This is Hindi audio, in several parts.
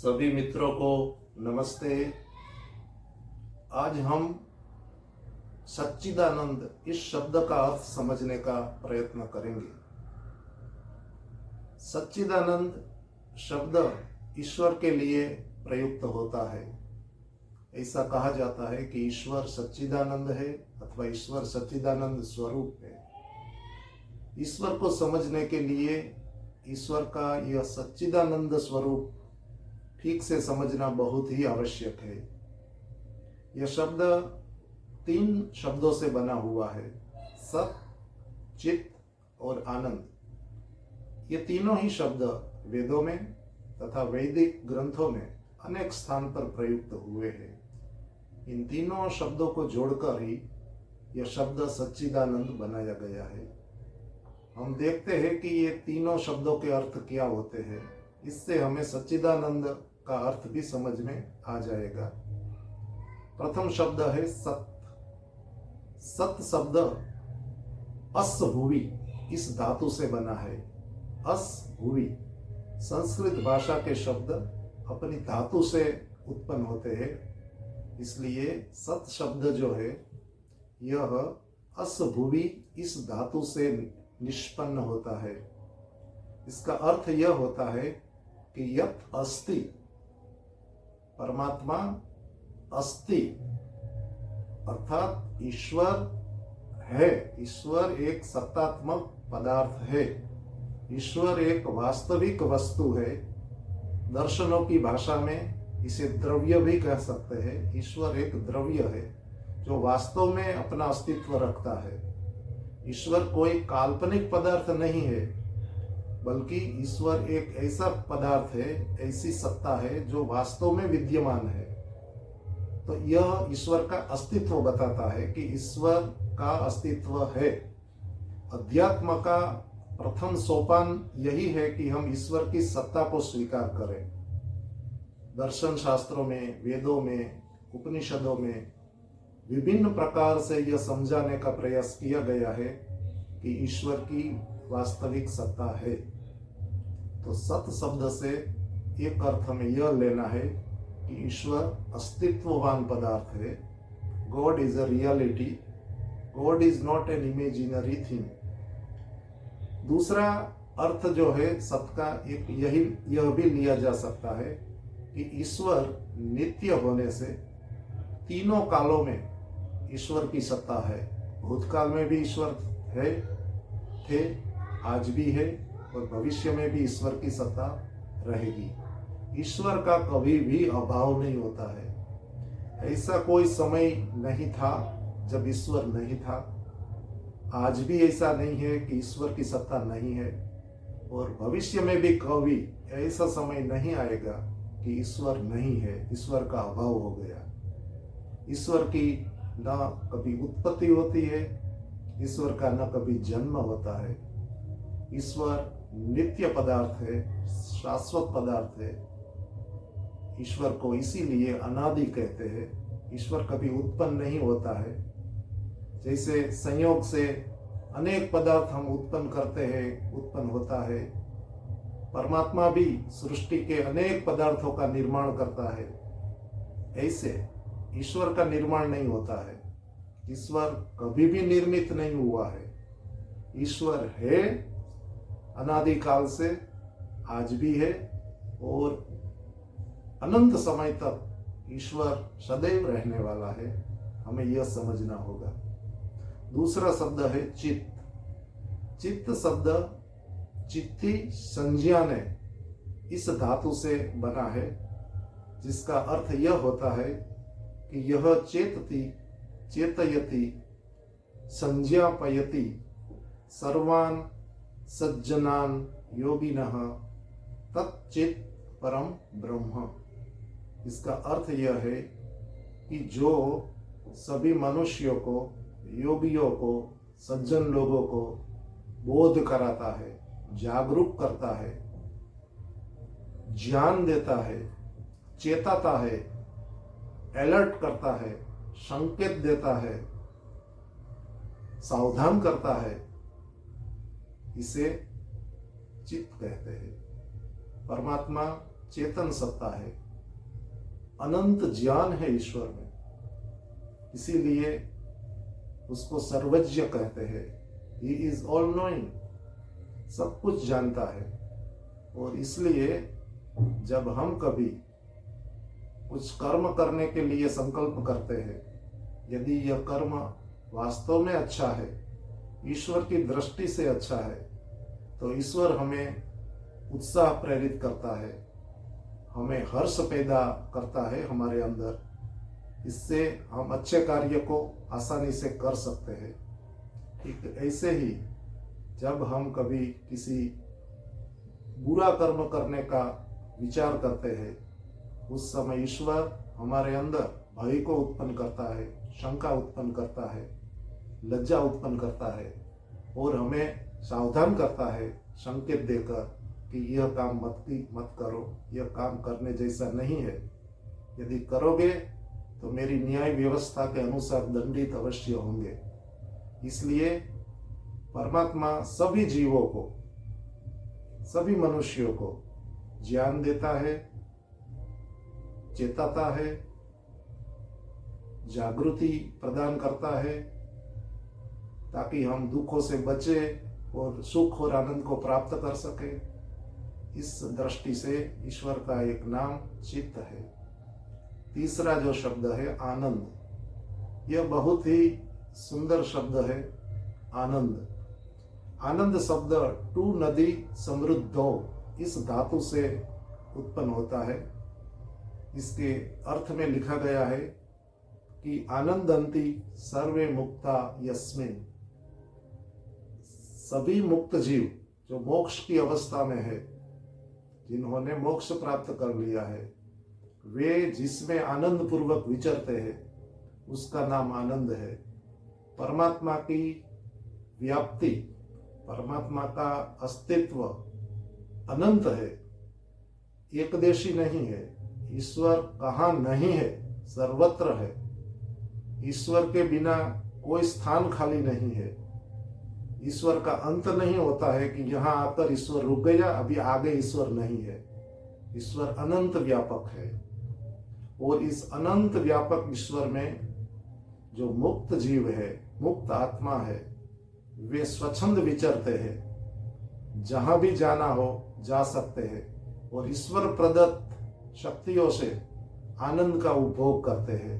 सभी मित्रों को नमस्ते। आज हम सच्चिदानंद इस शब्द का अर्थ समझने का प्रयत्न करेंगे। सच्चिदानंद शब्द ईश्वर के लिए प्रयुक्त होता है। ऐसा कहा जाता है कि ईश्वर सच्चिदानंद है अथवा ईश्वर सच्चिदानंद स्वरूप है। ईश्वर को समझने के लिए ईश्वर का यह सच्चिदानंद स्वरूप ठीक से समझना बहुत ही आवश्यक है। यह शब्द 3 शब्दों से बना हुआ है, सत, चित और आनंद। ये तीनों ही शब्द वेदों में तथा वैदिक ग्रंथों में अनेक स्थान पर प्रयुक्त हुए हैं। इन तीनों शब्दों को जोड़कर ही यह शब्द सच्चिदानंद बनाया गया है। हम देखते हैं कि ये तीनों शब्दों के अर्थ क्या होते हैं। इससे हमें सच्चिदानंद का अर्थ भी समझ में आ जाएगा। प्रथम शब्द है सत। सत शब्द अस भुवि इस धातु से बना है। अस भुवि संस्कृत भाषा के शब्द अपनी धातु से उत्पन्न होते हैं, इसलिए सत शब्द जो है यह अस भुवि इस धातु से निष्पन्न होता है। इसका अर्थ यह होता है कि यत् अस्ति, परमात्मा अस्ति अर्थात ईश्वर है। ईश्वर एक सत्तात्मक पदार्थ है। ईश्वर एक वास्तविक वस्तु है। दर्शनों की भाषा में इसे द्रव्य भी कह सकते हैं। ईश्वर एक द्रव्य है जो वास्तव में अपना अस्तित्व रखता है। ईश्वर कोई काल्पनिक पदार्थ नहीं है, बल्कि ईश्वर एक ऐसा पदार्थ है, ऐसी सत्ता है जो वास्तव में विद्यमान है। तो यह ईश्वर का अस्तित्व बताता है कि ईश्वर का अस्तित्व है। अध्यात्म का प्रथम सोपान यही है कि हम ईश्वर की सत्ता को स्वीकार करें। दर्शन शास्त्रों में, वेदों में, उपनिषदों में विभिन्न प्रकार से यह समझाने का प्रयास किया गया है कि ईश्वर की वास्तविक सत्ता है। तो सत शब्द से एक अर्थ हमें यह लेना है कि ईश्वर अस्तित्ववान पदार्थ है। God is a reality, God is not an imaginary thing. दूसरा अर्थ जो है सत का एक यह भी लिया जा सकता है कि ईश्वर नित्य होने से तीनों कालों में ईश्वर की सत्ता है। भूतकाल में भी ईश्वर है, थे, आज भी है और भविष्य में भी ईश्वर की सत्ता रहेगी। ईश्वर का कभी भी अभाव नहीं होता है। ऐसा कोई समय नहीं था जब ईश्वर नहीं था। आज भी ऐसा नहीं है कि ईश्वर की सत्ता नहीं है और भविष्य में भी कभी ऐसा समय नहीं आएगा कि ईश्वर नहीं है, ईश्वर का अभाव हो गया। ईश्वर की न कभी उत्पत्ति होती है, ईश्वर का न कभी जन्म होता है। ईश्वर नित्य पदार्थ है, शाश्वत पदार्थ है। ईश्वर को इसीलिए अनादि कहते हैं। ईश्वर कभी उत्पन्न नहीं होता है। जैसे संयोग से अनेक पदार्थ हम उत्पन्न करते हैं, उत्पन्न होता है। परमात्मा भी सृष्टि के अनेक पदार्थों का निर्माण करता है। ऐसे ईश्वर का निर्माण नहीं होता है। ईश्वर कभी भी निर्मित नहीं हुआ है। ईश्वर है अनादिकाल से, आज भी है और अनंत समय तक ईश्वर सदैव रहने वाला है। हमें यह समझना होगा। दूसरा शब्द है चित्त। चित्त शब्द चित्ती संज्ञा ने इस धातु से बना है, जिसका अर्थ यह होता है कि यह चेतति, चेतयति, संज्ञापयति सर्वान् सज्जनान् योगिनः तच्चित् परम ब्रह्म। इसका अर्थ यह है कि जो सभी मनुष्यों को, योगियों को, सज्जन लोगों को बोध कराता है, जागरूक करता है, ज्ञान देता है, चेताता है, अलर्ट करता है, संकेत देता है, सावधान करता है, इसे चित्त कहते हैं। परमात्मा चेतन सत्ता है, अनंत ज्ञान है ईश्वर में, इसीलिए उसको सर्वज्ञ कहते हैं। ही इज ऑल नोइंग, सब कुछ जानता है। और इसलिए जब हम कभी कुछ कर्म करने के लिए संकल्प करते हैं, यदि यह कर्म वास्तव में अच्छा है, ईश्वर की दृष्टि से अच्छा है, तो ईश्वर हमें उत्साह प्रेरित करता है, हमें हर्ष पैदा करता है हमारे अंदर। इससे हम अच्छे कार्य को आसानी से कर सकते हैं। ठीक ऐसे ही जब हम कभी किसी बुरा कर्म करने का विचार करते हैं, उस समय ईश्वर हमारे अंदर भय को उत्पन्न करता है, शंका उत्पन्न करता है, लज्जा उत्पन्न करता है और हमें सावधान करता है, संकेत देकर कि यह काम मत करो, यह काम करने जैसा नहीं है। यदि करोगे तो मेरी न्याय व्यवस्था के अनुसार दंडित अवश्य होंगे। इसलिए परमात्मा सभी जीवों को, सभी मनुष्यों को ज्ञान देता है, चेताता है, जागृति प्रदान करता है, ताकि हम दुखों से बचे और सुख और आनंद को प्राप्त कर सके। इस दृष्टि से ईश्वर का एक नाम चित्त है। तीसरा जो शब्द है आनंद, यह बहुत ही सुंदर शब्द है। आनंद, आनंद शब्द टू नदी समृद्धो इस धातु से उत्पन्न होता है। इसके अर्थ में लिखा गया है कि आनंदंती सर्वे मुक्ता यस्मिन, सभी मुक्त जीव जो मोक्ष की अवस्था में है, जिन्होंने मोक्ष प्राप्त कर लिया है, वे जिसमें आनंद पूर्वक विचरते हैं, उसका नाम आनंद है। परमात्मा की व्याप्ति, परमात्मा का अस्तित्व अनंत है, एकदेशी नहीं है। ईश्वर कहाँ नहीं है, सर्वत्र है। ईश्वर के बिना कोई स्थान खाली नहीं है। ईश्वर का अंत नहीं होता है कि यहाँ आकर ईश्वर रुक गया, अभी आगे ईश्वर नहीं है। ईश्वर अनंत व्यापक है। और इस अनंत व्यापक ईश्वर में जो मुक्त जीव है, मुक्त आत्मा है, वे स्वच्छंद विचरते हैं, जहां भी जाना हो जा सकते हैं और ईश्वर प्रदत्त शक्तियों से आनंद का उपभोग करते हैं।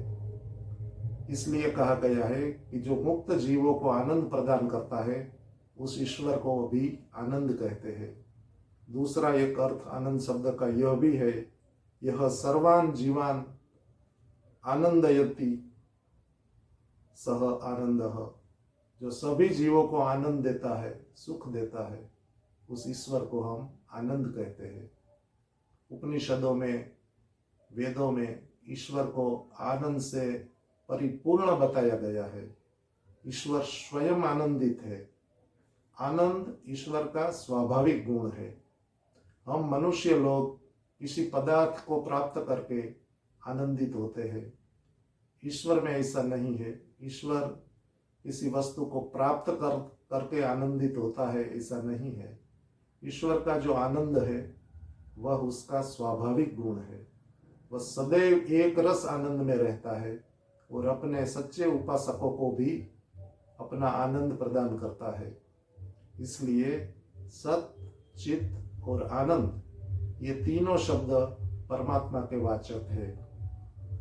इसलिए कहा गया है कि जो मुक्त जीवों को आनंद प्रदान करता है, उस ईश्वर को भी आनंद कहते हैं। दूसरा एक अर्थ आनंद शब्द का यह भी है, यह सर्वान जीवान आनंदयति सह आनंदः, जो सभी जीवों को आनंद देता है, सुख देता है, उस ईश्वर को हम आनंद कहते हैं। उपनिषदों में, वेदों में ईश्वर को आनंद से परिपूर्ण बताया गया है। ईश्वर स्वयं आनंदित है। आनंद ईश्वर का स्वाभाविक गुण है। हम मनुष्य लोग किसी पदार्थ को प्राप्त करके आनंदित होते हैं। ईश्वर में ऐसा नहीं है। ईश्वर किसी वस्तु को प्राप्त करके आनंदित होता है, ऐसा नहीं है। ईश्वर का जो आनंद है वह उसका स्वाभाविक गुण है। वह सदैव एक रस आनंद में रहता है और अपने सच्चे उपासकों को भी अपना आनंद प्रदान करता है। इसलिए सत, चित और आनंद, ये तीनों शब्द परमात्मा के वाचक है।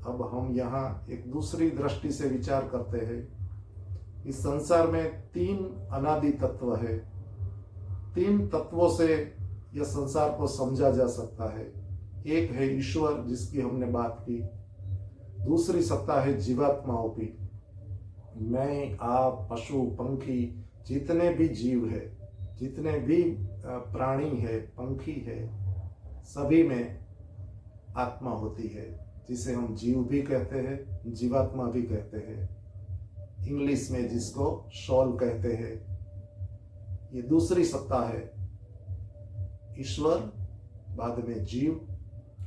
अब हम यहाँ एक दूसरी दृष्टि से विचार करते हैं। इस संसार में तीन अनादि तत्व है। तीन तत्वों से यह संसार को समझा जा सकता है। एक है ईश्वर, जिसकी हमने बात की। दूसरी सत्ता है जीवात्माओं की। मैं, आप, पशु, पंखी, जितने भी जीव है, जितने भी प्राणी है, पंखी है, सभी में आत्मा होती है, जिसे हम जीव भी कहते हैं, जीवात्मा भी कहते हैं। इंग्लिश में जिसको सोल कहते हैं। ये दूसरी सत्ता है ईश्वर, बाद में जीव,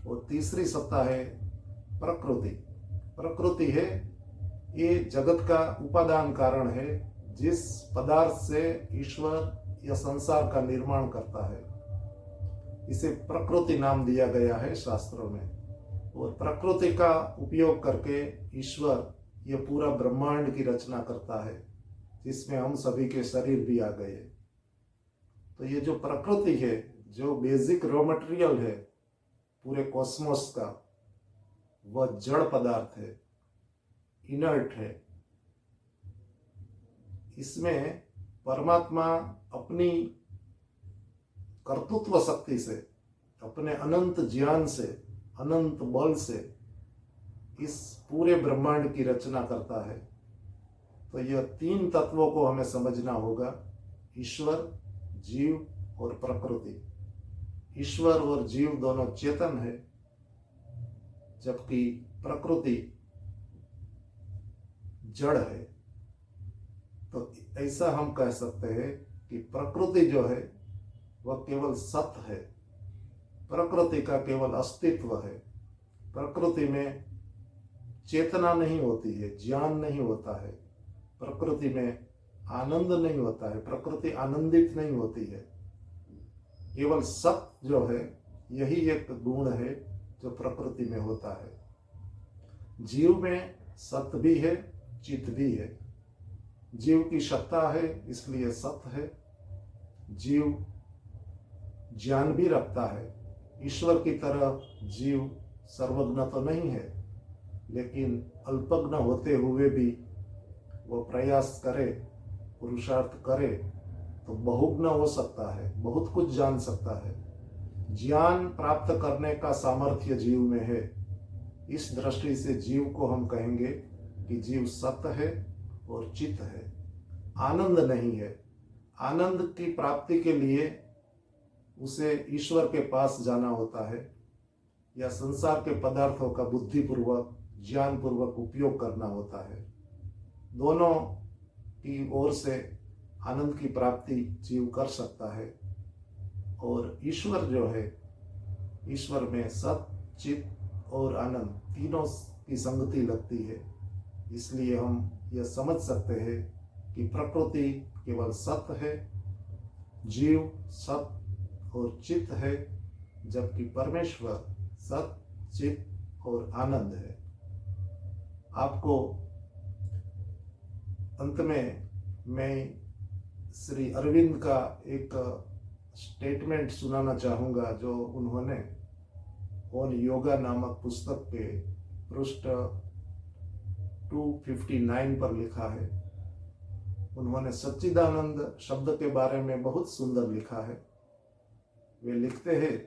और तीसरी सत्ता है प्रकृति। प्रकृति है ये जगत का उपादान कारण है, जिस पदार्थ से ईश्वर या संसार का निर्माण करता है। इसे प्रकृति नाम दिया गया है शास्त्रों में। और प्रकृति का उपयोग करके ईश्वर ये पूरा ब्रह्मांड की रचना करता है, जिसमें हम सभी के शरीर भी आ गए। तो ये जो प्रकृति है, जो बेसिक रॉ मटेरियल है पूरे कॉस्मोस का, वह जड़ पदार्थ है, इनर्ट है। इसमें परमात्मा अपनी कर्तृत्व शक्ति से, अपने अनंत ज्ञान से, अनंत बल से इस पूरे ब्रह्मांड की रचना करता है। तो यह तीन तत्वों को हमें समझना होगा, ईश्वर, जीव और प्रकृति। ईश्वर और जीव दोनों चेतन है, जबकि प्रकृति जड़ है। तो ऐसा हम कह सकते हैं कि प्रकृति जो है वह केवल सत है, प्रकृति का केवल अस्तित्व है। प्रकृति में चेतना नहीं होती है, ज्ञान नहीं होता है, प्रकृति में आनंद नहीं होता है, प्रकृति आनंदित नहीं होती है। केवल सत जो है यही एक गुण है जो प्रकृति में होता है। जीव में सत भी है, चित भी है। जीव की सत्ता है इसलिए सत है। जीव ज्ञान भी रखता है। ईश्वर की तरह जीव सर्वज्ञ तो नहीं है, लेकिन अल्पज्ञ होते हुए भी वो प्रयास करे, पुरुषार्थ करे तो बहुज्ञ हो सकता है, बहुत कुछ जान सकता है। ज्ञान प्राप्त करने का सामर्थ्य जीव में है। इस दृष्टि से जीव को हम कहेंगे कि जीव सत है और चित है, आनंद नहीं है। आनंद की प्राप्ति के लिए उसे ईश्वर के पास जाना होता है या संसार के पदार्थों का बुद्धिपूर्वक, ज्ञानपूर्वक उपयोग करना होता है। दोनों की ओर से आनंद की प्राप्ति जीव कर सकता है। और ईश्वर जो है, ईश्वर में सत, चित और आनंद तीनों की संगति लगती है। इसलिए हम यह समझ सकते हैं कि प्रकृति केवल सत है, जीव सत और चित है, जबकि परमेश्वर सत, चित और आनंद है। आपको अंत में मैं श्री अरविंद का एक स्टेटमेंट सुनाना चाहूँगा, जो उन्होंने ऑन योगा नामक पुस्तक के पृष्ठ 259 पर लिखा है। उन्होंने सच्चिदानंद शब्द के बारे में बहुत सुंदर लिखा है। वे लिखते हैं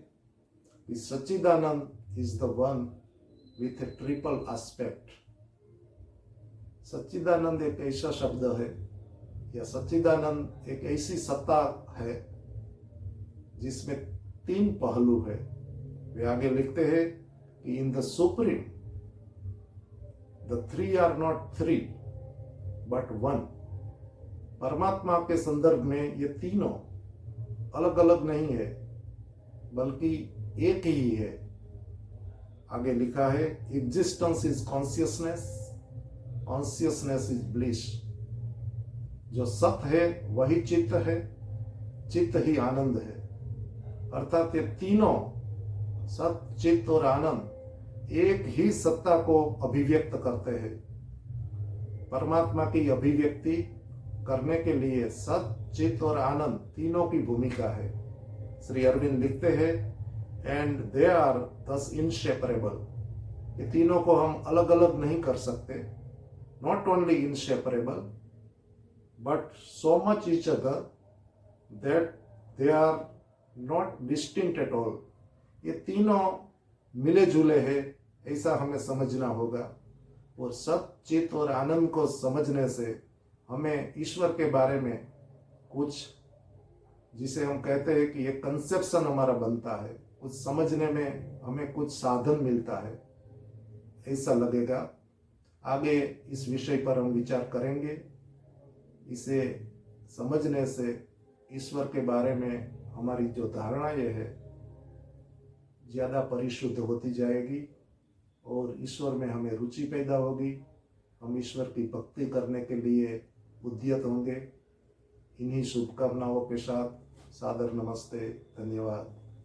कि Sachchidananda is the one with a triple aspect. सच्चिदानंद एक ऐसा शब्द है, या सच्चिदानंद एक ऐसी सत्ता है जिसमें तीन पहलू है। वे आगे लिखते हैं कि in the supreme the three are not three but one. परमात्मा के संदर्भ में ये तीनों अलग अलग नहीं है, बल्कि एक ही है। आगे लिखा है existence is consciousness, consciousness is bliss. जो सत है वही चित्त है, चित्त ही आनंद है। अर्थात ये तीनों सत, चित्त और आनंद एक ही सत्ता को अभिव्यक्त करते हैं। परमात्मा की अभिव्यक्ति करने के लिए सत, चित्त और आनंद तीनों की भूमिका है। श्री अरविंद लिखते हैं and they are thus inseparable. ये तीनों को हम अलग अलग नहीं कर सकते। Not only inseparable but so much each other that they are not distinct at all. ये तीनों मिले जुले हैं, ऐसा हमें समझना होगा। और सत, चित्त और आनंद को समझने से हमें ईश्वर के बारे में कुछ, जिसे हम कहते हैं कि एक कंसेप्शन हमारा बनता है, कुछ समझने में हमें कुछ साधन मिलता है, ऐसा लगेगा। आगे इस विषय पर हम विचार करेंगे। इसे समझने से ईश्वर के बारे में हमारी जो धारणा ये है ज़्यादा परिशुद्ध होती जाएगी और ईश्वर में हमें रुचि पैदा होगी। हम ईश्वर की भक्ति करने के लिए उद्यत होंगे। इन्हीं शुभकामनाओं के साथ सादर नमस्ते, धन्यवाद।